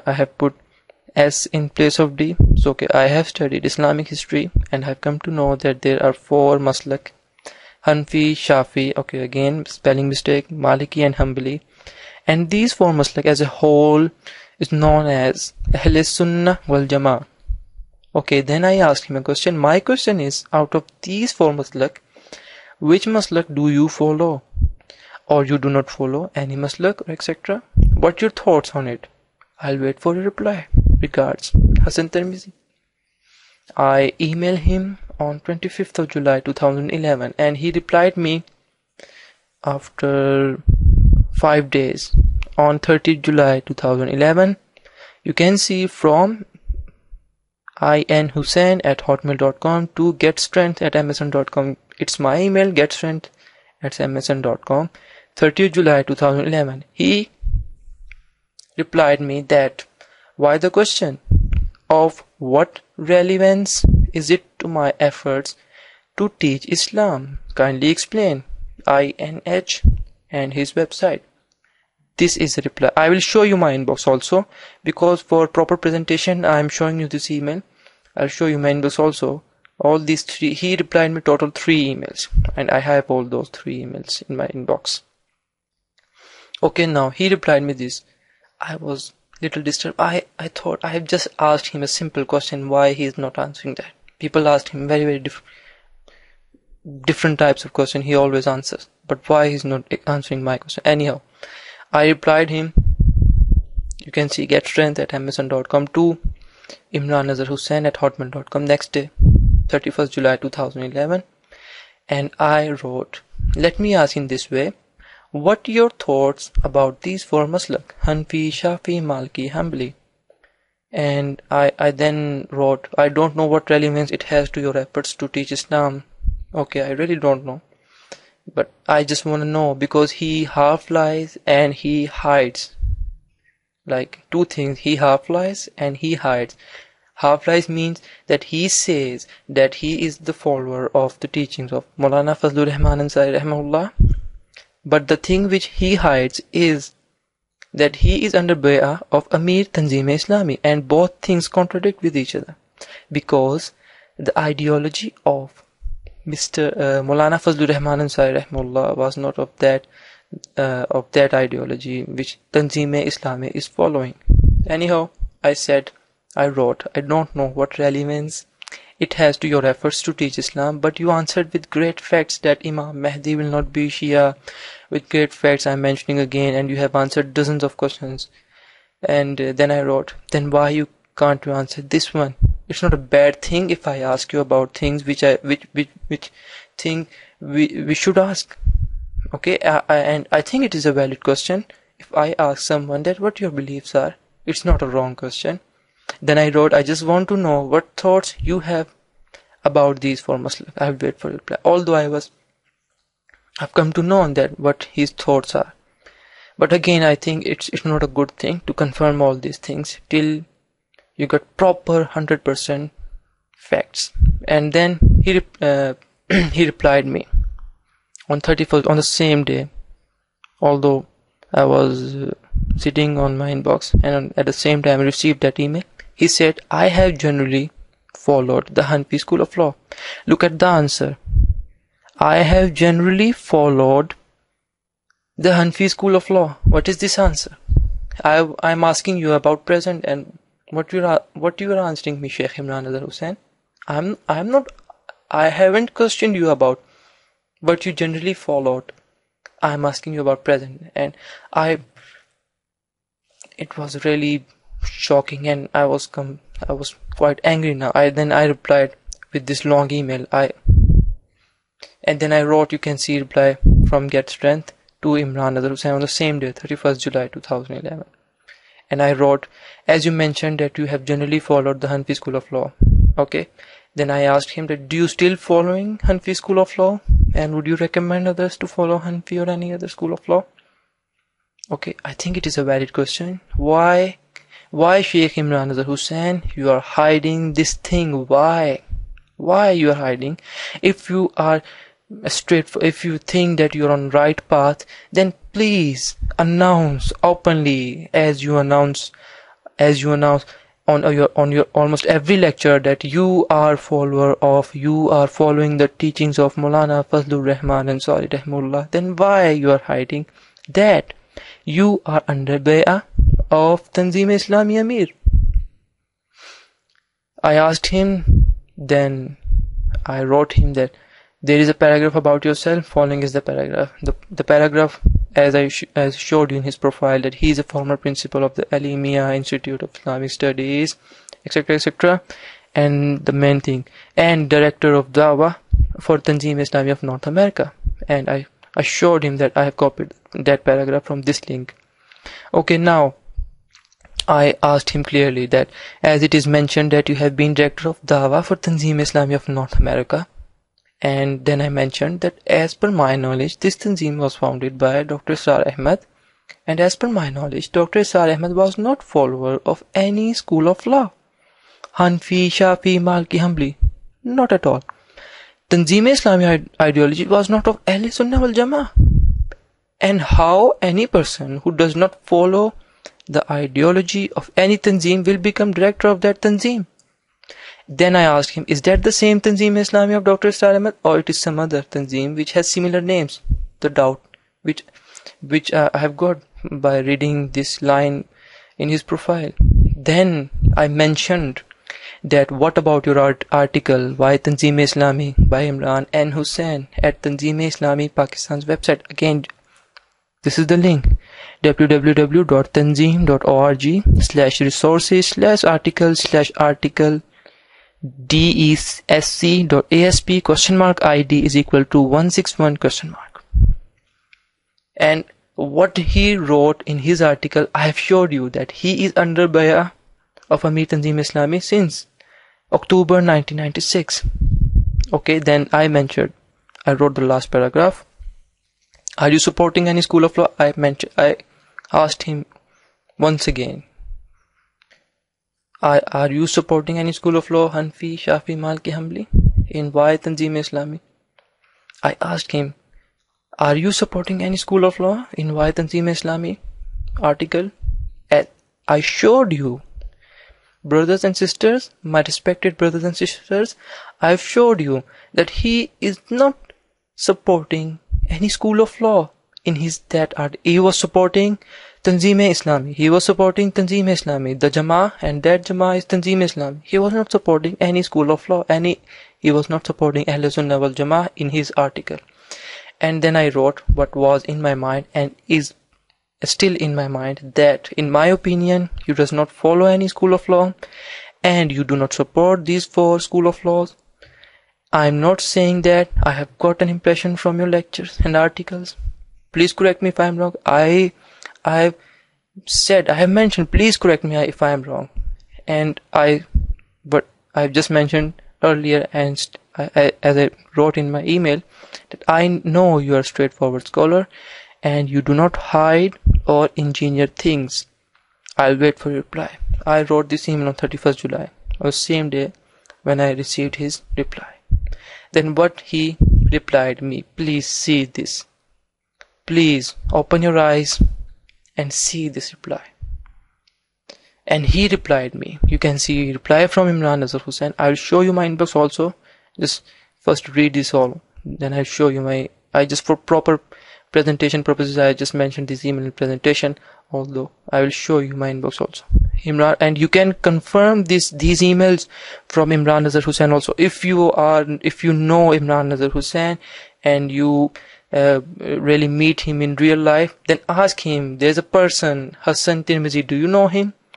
I have put S in place of D. So okay, I have studied Islamic history and have come to know that there are 4 maslak: Hanfi, Shafi, okay, again spelling mistake, Maliki and Hanbali. And these 4 maslak as a whole is known as Ahl Sunnah wal Jama'ah. Okay, then I asked him a question. My question is, out of these 4 maslak, which maslak do you follow? Or you do not follow any maslak, etc. What your thoughts on it? I'll wait for a reply. Regards, Hassan Tirmizi. I emailed him on 25th of July 2011 and he replied me after 5 days on 30th July 2011. You can see from inhosein@hotmail.com to getstrength@msn.com. It's my email, getstrength@msn.com. 30th July 2011. He replied me that, why the question of what relevance is it to my efforts to teach Islam? Kindly explain. INH and his website. This is the reply. I will show you my inbox also, because for proper presentation I am showing you this email. I'll show you my inbox also. All these 3, he replied me total 3 emails, and I have all those 3 emails in my inbox. Okay, now he replied me this. I was little disturbed. I thought I have just asked him a simple question, why he is not answering that. People asked him very different types of question. He always answers, but why he's not answering my question? Anyhow, I replied him. You can see getstrength@msn.com to imran@hotmail.com. Next day, 31st July 2011, and I wrote, let me ask in this way, what your thoughts about these 4 maslak: Hanfi, Shafi, Maliki, Hanbali? And I then wrote, I don't know what relevance it has to your efforts to teach Islam. Okay, I really don't know, but I just want to know, because he half lies and he hides. Like 2 things, he half lies and he hides. Half lies means that he says that he is the follower of the teachings of Maulana Fazlur Rahman Ansari rahimahullah, but the thing which he hides is that he is under bay'ah of Amir Tanzim-e-Islami, and both things contradict with each other, because the ideology of Mr. Maulana Fazlur Rahman Ansari rahimahullah was not of that ideology which Tanzim-e-Islami is following. Anyhow, I wrote, I don't know what relevance it has to your efforts to teach Islam, but you answered with great facts that Imam Mahdi will not be Shia. With great facts I'm mentioning again, and you have answered dozens of questions. And then I wrote, then why you can't you answer this one? It's not a bad thing if I ask you about things which we should ask. Okay, and I think it is a valid question. If I ask someone that what your beliefs are, it's not a wrong question. Then I wrote, I just want to know what thoughts you have about these 4 maslak. I have waited for a reply. Although I've come to know that what his thoughts are. But again, I think it's not a good thing to confirm all these things till you got proper 100% facts. And then he replied me on 31st, on the same day, although I was sitting on my inbox, and at the same time I received that email. He said, I have generally followed the Hanfi school of law. Look at the answer. I have generally followed the Hanfi school of law. What is this answer? I'm asking you about present, and what you are answering me, Sheikh Imran Azhar Hosein. I haven't questioned you about what you generally followed. I'm asking you about present, and it was really shocking, and I was quite angry now. Then I replied with this long email. And then I wrote, you can see reply from Get Strength to Imran Azhar Hosein on the same day, 31st July 2011. And I wrote, as you mentioned that you have generally followed the Hanfi school of law. Okay. Then I asked him that, do you still following Hanfi school of law? And would you recommend others to follow Hanfi or any other school of law? Okay, I think it is a valid question. Why Sheikh Imran Azhar Hosein, you are hiding this thing? Why you are hiding? If you are if you think that you are on right path, then please announce openly, as you announce as you announce on your almost every lecture that you are following the teachings of Maulana Fazlur Rahman Ansari Rahimullah, then why you are hiding that you are under bay'ah of Tanzeem-e-Islami Amir? I asked him, then I wrote him that there is a paragraph about yourself, following is the paragraph. The paragraph, as showed you in his profile, that he is a former principal of the Alimia Institute of Islamic Studies, etc., etc., and the main thing, and director of Dawah for Tanzeem-e-Islami of North America. And I showed him that I have copied that paragraph from this link. Okay, now I asked him clearly that as it is mentioned that you have been director of Dawah for Tanzeem-e-Islami of North America, and then I mentioned that as per my knowledge, this Tanzeem was founded by Dr. Israr Ahmed, and as per my knowledge, Dr. Israr Ahmed was not follower of any school of law. Hanfi, Shafi, Malki, Hanbali, not at all. Tanzeem-e-Islami ideology was not of Ahl Sunnah wal Jama'ah. And how any person who does not follow the ideology of any Tanzeem will become director of that Tanzeem? Then I asked him, is that the same Tanzeem-e-Islami of Dr. Israr Ahmed, or it is some other Tanzeem which has similar names? The doubt which I have got by reading this line in his profile. Then I mentioned that what about your article, Why Tanzeem-e-Islami by Imran and Hosein at Tanzeem-e-Islami Pakistan's website. Again, this is the link, www.tanzeem.org/resources/article DESC.ASP ?ID is equal to 161 ? And what he wrote in his article, I have showed you that he is under bay'ah of Amir Tanzeem-e-Islami since October 1996. Okay, then I wrote the last paragraph. Are you supporting any school of law? I asked him once again. Are you supporting any school of law, Hanfi, Shafi, Malki, Hanbali, in Why Tanzeem-e-Islami? I asked him, are you supporting any school of law in Why Tanzeem-e-Islami article? And I showed you, brothers and sisters, my respected brothers and sisters, I've showed you that he is not supporting any school of law in that art. He was supporting Tanzeem-e-Islami. He was supporting Tanzeem-e-Islami, the Jama'ah, and that Jama'ah is Tanzeem-e-Islami. He was not supporting any school of law, he was not supporting Ahl Sunnah wal Jama'ah in his article. And then I wrote what was in my mind and is still in my mind, that in my opinion, you does not follow any school of law and you do not support these 4 school of laws. I'm not saying that. I have got an impression from your lectures and articles. Please correct me if I'm wrong. I have mentioned, please correct me if I am wrong. But I've just mentioned earlier, and as I wrote in my email, that I know you are a straightforward scholar and you do not hide or engineer things. I'll wait for your reply. I wrote this email on 31st July, on the same day when I received his reply. Then what he replied me, please see this. Please open your eyes and see this reply. And he replied me. You can see reply from Imran Nazar Hosein. I will show you my inbox also. Just first read this all. Then I'll show you for proper presentation purposes, I just mentioned this email in presentation, although I will show you my inbox also. Imran, and you can confirm these emails from Imran Nazar Hosein also. If you know Imran Nazar Hosein and you really meet him in real life, then ask him. There's a person, Hassan Tirmizi. Do you know him?